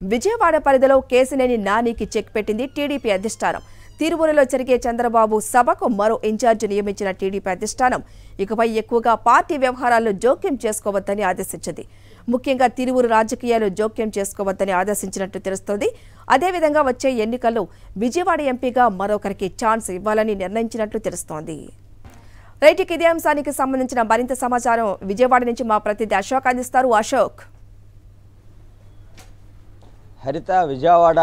విజయవాడ పరిధిలో కేసినేని నానికి చెక్ పెట్టింది టీడీపీ అధిష్టానం. తిరువురులో జరిగే చంద్రబాబు సభకు మరో ఇన్ఛార్జి నియమించిన టీడీపీ అధిష్టానం ఇకపై ఎక్కువగా పార్టీ వ్యవహారాల్లో జోక్యం చేసుకోవద్దని ఆదేశించింది. ముఖ్యంగా తిరువురు రాజకీయాలు జోక్యం చేసుకోవద్దని ఆదేశించినట్టు తెలుస్తోంది. అదేవిధంగా వచ్చే ఎన్నికల్లో విజయవాడ ఎంపీగా మరొకరికి ఛాన్స్ ఇవ్వాలని నిర్ణయించినట్లు తెలుస్తోంది. రైట్, ఇదే అంశానికి సంబంధించిన మరింత సమాచారం విజయవాడ నుంచి మా ప్రతినిధి అశోక్ అందిస్తారు. అశోక్, హరిత, విజయవాడ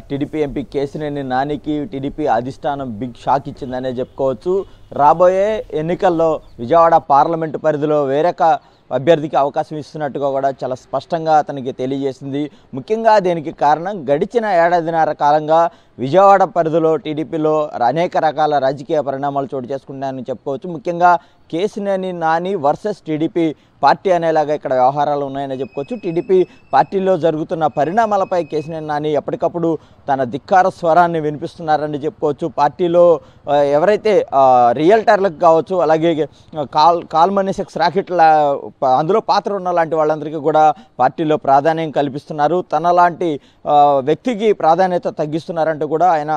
టీడీపీ ఎంపీ కేసినేని నానికి టీడీపీ అధిష్టానం బిగ్ షాక్ ఇచ్చిందనే చెప్పుకోవచ్చు. రాబోయే ఎన్నికల్లో విజయవాడ పార్లమెంటు పరిధిలో వేరొక అభ్యర్థికి అవకాశం ఇస్తున్నట్టుగా కూడా చాలా స్పష్టంగా అతనికి తెలియజేసింది. ముఖ్యంగా దీనికి కారణం గడిచిన ఏడాదిన్నర కాలంగా విజయవాడ పరిధిలో టీడీపీలో అనేక రకాల రాజకీయ పరిణామాలు చోటు చేసుకుంటాయని చెప్పుకోవచ్చు. ముఖ్యంగా Kesineni Nani versus TDP party అనేలాగా ఇక్కడ వ్యవహారాలు ఉన్నాయని చెప్పుకోవచ్చు. టీడీపీ పార్టీలో జరుగుతున్న పరిణామాలపై కేసినేని నాని ఎప్పటికప్పుడు తన ధిక్కార స్వరాన్ని వినిపిస్తున్నారని చెప్పుకోవచ్చు. పార్టీలో ఎవరైతే రియల్టర్లకు కావచ్చు, అలాగే కాల్మనీ సెక్స్ రాకెట్ల అందులో పాత్ర ఉన్న లాంటి వాళ్ళందరికీ కూడా పార్టీలో ప్రాధాన్యం కల్పిస్తున్నారు. తన లాంటి వ్యక్తికి ప్రాధాన్యత తగ్గిస్తున్నారంటూ కూడా ఆయన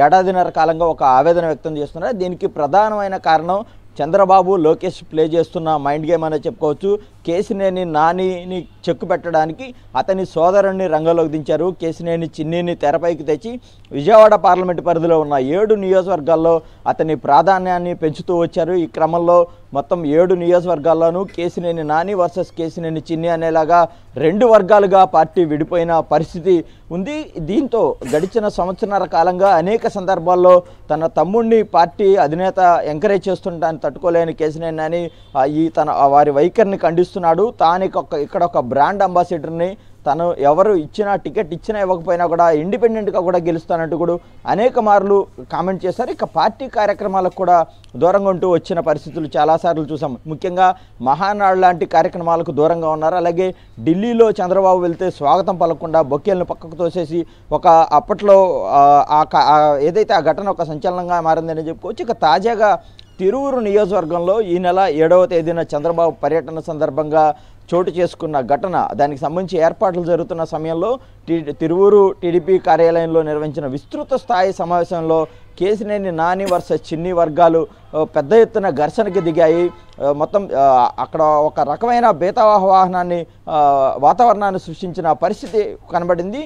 ఏడాదిన్నర కాలంగా ఒక ఆవేదన వ్యక్తం చేస్తున్నారు. దీనికి ప్రధానమైన కారణం చంద్రబాబు లోకేష్ ప్లే చేస్తున్న మైండ్ గేమ్ అనే చెప్పుకోవచ్చు. కేసినేని నానిని చెక్కు పెట్టడానికి అతని సోదరుణ్ణి రంగంలోకి దించారు. కేసినేని చిన్నిని తెరపైకి తెచ్చి విజయవాడ పార్లమెంటు పరిధిలో ఉన్న 7 నియోజకవర్గాల్లో అతని ప్రాధాన్యాన్ని పెంచుతూ వచ్చారు. ఈ క్రమంలో మొత్తం 7 నియోజకవర్గాల్లోనూ కేసినేని నాని వర్సెస్ కేసినేని చిన్ని అనేలాగా 2 వర్గాలుగా పార్టీ విడిపోయిన పరిస్థితి ఉంది. దీంతో గడిచిన సంవత్సరాల కాలంగా అనేక సందర్భాల్లో తన తమ్ముడిని పార్టీ అధినేత ఎంకరేజ్ చేస్తుంటాన్ని తట్టుకోలేని కేసినేని నాని వారి వైఖరిని ఖండిస్తున్నాడు. ఇక్కడ ఒక బ్రాండ్ అంబాసిడర్ని తను ఎవరు ఇచ్చినా టికెట్ ఇచ్చినా ఇవ్వకపోయినా కూడా ఇండిపెండెంట్గా కూడా గెలుస్తానంటూ కూడా అనేక మార్లు కామెంట్ చేశారు. ఇక పార్టీ కార్యక్రమాలకు కూడా దూరంగా ఉంటూ వచ్చిన పరిస్థితులు చాలాసార్లు చూసాం. ముఖ్యంగా మహానాడు లాంటి కార్యక్రమాలకు దూరంగా ఉన్నారు. అలాగే ఢిల్లీలో చంద్రబాబు వెళ్తే స్వాగతం పలకకుండా బొక్కేలను పక్కకు తోసేసి అప్పట్లో ఏదైతే ఆ ఘటన ఒక సంచలనంగా మారిందని చెప్పుకోవచ్చు. ఇక తాజాగా తిరువురు నియోజకవర్గంలో ఈ నెల 7వ తేదీన చంద్రబాబు పర్యటన సందర్భంగా చోటు చేసుకున్న ఘటన, దానికి సంబంధించి ఏర్పాట్లు జరుగుతున్న సమయంలో తిరువురు టీడీపీ కార్యాలయంలో నిర్వహించిన విస్తృత స్థాయి సమావేశంలో కేసినేని నాని వర్సెస్ చిన్ని వర్గాలు పెద్ద ఎత్తున ఘర్షణకి దిగాయి. మొత్తం అక్కడ ఒక రకమైన వాతావరణాన్ని సృష్టించిన పరిస్థితి కనబడింది.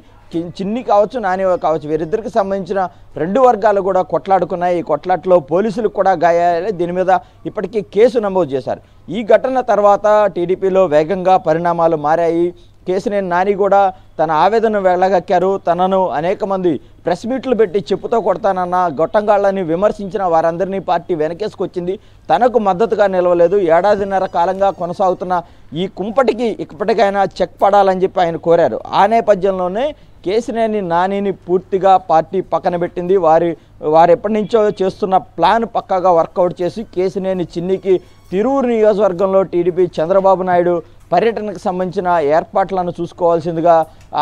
చిన్ని కావచ్చు, నాని కావచ్చు, వీరిద్దరికి సంబంధించిన 2 వర్గాలు కూడా కొట్లాడుకున్నాయి. ఈ కొట్లాట్లో పోలీసులకు కూడా గాయాలే. దీని మీద ఇప్పటికీ కేసు నమోదు చేశారు. ఈ ఘటన తర్వాత టీడీపీలో వేగంగా పరిణామాలు మారాయి. కేసినేని నాని కూడా తన ఆవేదన వెళ్ళగక్కారు. తనను అనేక మంది ప్రెస్ మీట్లు పెట్టి చెప్పుతో కొడతానన్న గొట్టంగాళ్ళని విమర్శించిన వారందరినీ పార్టీ వెనకేసుకొచ్చింది. తనకు మద్దతుగా నిలవలేదు. ఏడాదిన్నర కాలంగా కొనసాగుతున్న ఈ కుంపటికి ఇప్పటికైనా చెక్ పడాలని చెప్పి ఆయన కోరారు. ఆ నేపథ్యంలోనే కేసినేని నానిని పూర్తిగా పార్టీ పక్కన పెట్టింది. వారు ఎప్పటి నుంచో చేస్తున్న ప్లాన్ పక్కాగా వర్కౌట్ చేసి కేసినేని చిన్నికి తిరువురు నియోజకవర్గంలో టీడీపీ చంద్రబాబు నాయుడు పర్యటనకు సంబంధించిన ఏర్పాట్లను చూసుకోవాల్సిందిగా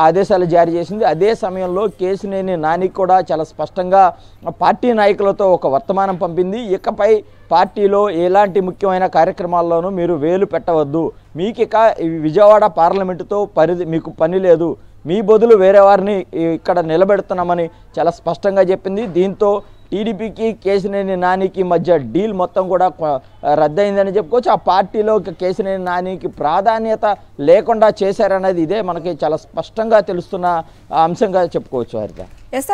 ఆదేశాలు జారీ చేసింది. అదే సమయంలో కేసినేని నాని కూడా చాలా స్పష్టంగా పార్టీ నాయకులతో ఒక వర్తమానం పంపింది. ఇకపై పార్టీలో ఎలాంటి ముఖ్యమైన కార్యక్రమాల్లోనూ మీరు వేలు పెట్టవద్దు, మీకిక విజయవాడ పార్లమెంటుతో మీకు పని లేదు, మీ బదులు వేరే వారిని ఇక్కడ నిలబెడుతున్నామని చాలా స్పష్టంగా చెప్పింది. దీంతో టీడీపీకి కేసినేని నానికి మధ్య డీల్ మొత్తం కూడా రద్దయిందని చెప్పుకోవచ్చు. ఆ పార్టీలో కేసినేని నానికి ప్రాధాన్యత లేకుండా చేశారనేది ఇదే మనకి చాలా స్పష్టంగా తెలుస్తున్న అంశంగా చెప్పుకోవచ్చు. హరిత,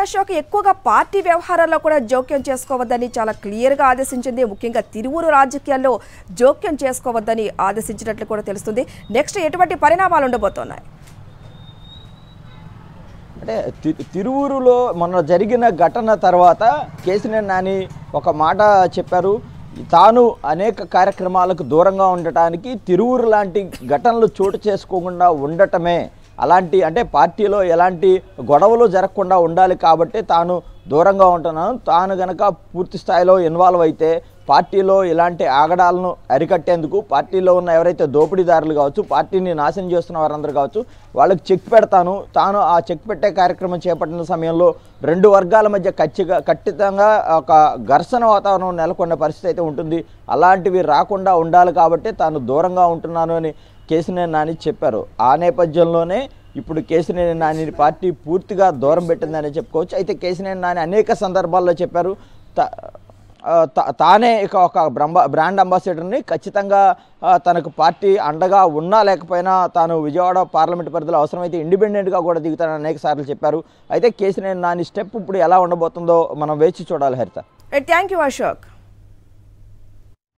అశోక్, ఎక్కువగా పార్టీ వ్యవహారాల్లో కూడా జోక్యం చేసుకోవద్దని చాలా క్లియర్గా ఆదేశించింది. ముఖ్యంగా తిరువురు రాజకీయాల్లో జోక్యం చేసుకోవద్దని ఆదేశించినట్లు కూడా తెలుస్తుంది. నెక్స్ట్ ఎటువంటి పరిణామాలు ఉండబోతున్నాయి? అంటే తిరువురులో మొన్న జరిగిన ఘటన తర్వాత కేసినేని నాని ఒక మాట చెప్పారు. తాను అనేక కార్యక్రమాలకు దూరంగా ఉండటానికి తిరువురు లాంటి ఘటనలు చోటు చేసుకోకుండా ఉండటమే, అంటే పార్టీలో ఎలాంటి గొడవలు జరగకుండా ఉండాలి కాబట్టి తాను దూరంగా ఉంటున్నాను. తాను గనక పూర్తి స్థాయిలో ఇన్వాల్వ్ అయితే పార్టీలో ఇలాంటి ఆగడాలను అరికట్టేందుకు పార్టీలో ఉన్న ఎవరైతే దోపిడీదారులు కావచ్చు, పార్టీని నాశనం చేస్తున్న వారందరూ కావచ్చు, వాళ్ళకి చెక్ పెడతాను. తాను ఆ చెక్ పెట్టే కార్యక్రమం చేపట్టిన సమయంలో 2 వర్గాల మధ్య ఖచ్చితంగా ఒక ఘర్షణ వాతావరణం నెలకొన్న పరిస్థితి అయితే ఉంటుంది. అలాంటివి రాకుండా ఉండాలి కాబట్టి తాను దూరంగా ఉంటున్నాను అని కేసినేని నాని చెప్పారు. ఆ నేపథ్యంలోనే ఇప్పుడు కేశినేని నానిని పార్టీ పూర్తిగా దూరం పెట్టిందని చెప్పుకోవచ్చు. అయితే కేశినేని నాని అనేక సందర్భాల్లో చెప్పారు తానే ఇక ఒక బ్రాండ్ అంబాసిడర్ని, ఖచ్చితంగా తనకు పార్టీ అండగా ఉన్నా లేకపోయినా తాను విజయవాడ పార్లమెంట్ పరిధిలో అవసరమైతే ఇండిపెండెంట్గా కూడా దిగుతానని అనేక సార్లు చెప్పారు. అయితే కేశినేని నాని స్టెప్ ఇప్పుడు ఎలా ఉండబోతుందో మనం వేచి చూడాలి హరిత. Thank you Ashok.